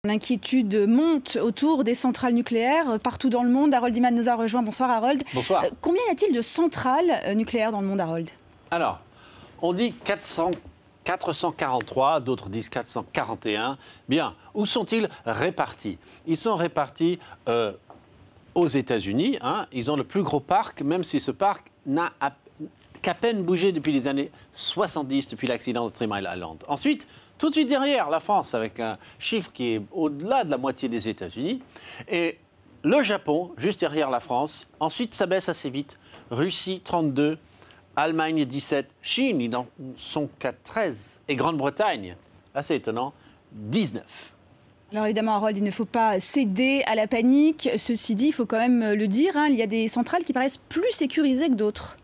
L'inquiétude monte autour des centrales nucléaires partout dans le monde. Harold Iman nous a rejoint. Bonsoir Harold. Bonsoir. Combien y a-t-il de centrales nucléaires dans le monde, Harold? Alors, on dit 443, d'autres disent 441. Bien, où sont-ils répartis? Ils sont répartis aux États-Unis. Ils ont le plus gros parc, même si ce parc n'a qu'à peine bougé depuis les années 70, depuis l'accident de Three Mile Island. Ensuite, tout de suite derrière, la France, avec un chiffre qui est au-delà de la moitié des États-Unis. Et le Japon, juste derrière la France. Ensuite, ça baisse assez vite. Russie, 32. Allemagne, 17. Chine, ils n'en sont qu'à 13. Et Grande-Bretagne, assez étonnant, 19. Alors évidemment, Harold, il ne faut pas céder à la panique. Ceci dit, il faut quand même le dire, il y a des centrales qui paraissent plus sécurisées que d'autres.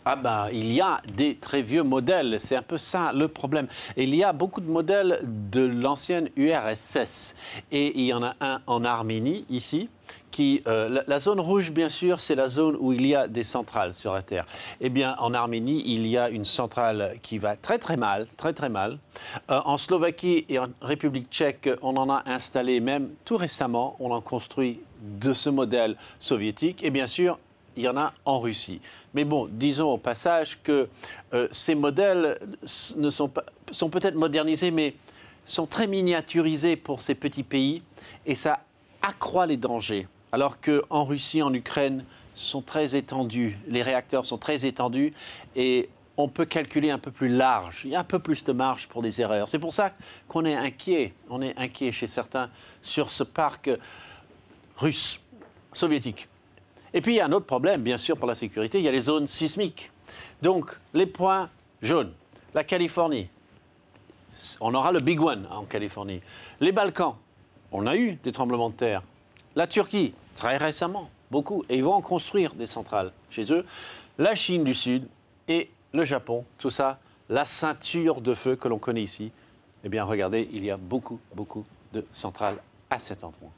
Ah ben, il y a des très vieux modèles, c'est un peu ça le problème. Et il y a beaucoup de modèles de l'ancienne URSS. Et il y en a un en Arménie, ici, qui... la zone rouge, bien sûr, c'est la zone où il y a des centrales sur la Terre. Eh bien, en Arménie, il y a une centrale qui va très très mal, très très mal. En Slovaquie et en République tchèque, on en a installé même tout récemment. On en construit de ce modèle soviétique. Et bien sûr, il y en a en Russie. Mais bon, disons au passage que ces modèles sont peut-être modernisés, mais sont très miniaturisés pour ces petits pays. Et ça accroît les dangers. Alors qu'en Russie, en Ukraine, sont très étendus. Les réacteurs sont très étendus et on peut calculer un peu plus large. Il y a un peu plus de marge pour des erreurs. C'est pour ça qu'on est inquiet. On est inquiet chez certains sur ce parc russe, soviétique. Et puis, il y a un autre problème, bien sûr, pour la sécurité, il y a les zones sismiques. Donc, les points jaunes, la Californie, on aura le Big One en Californie. Les Balkans, on a eu des tremblements de terre. La Turquie, très récemment, beaucoup. Et ils vont en construire des centrales chez eux. La Chine du Sud et le Japon, tout ça, la ceinture de feu que l'on connaît ici. Eh bien, regardez, il y a beaucoup, beaucoup de centrales à cet endroit.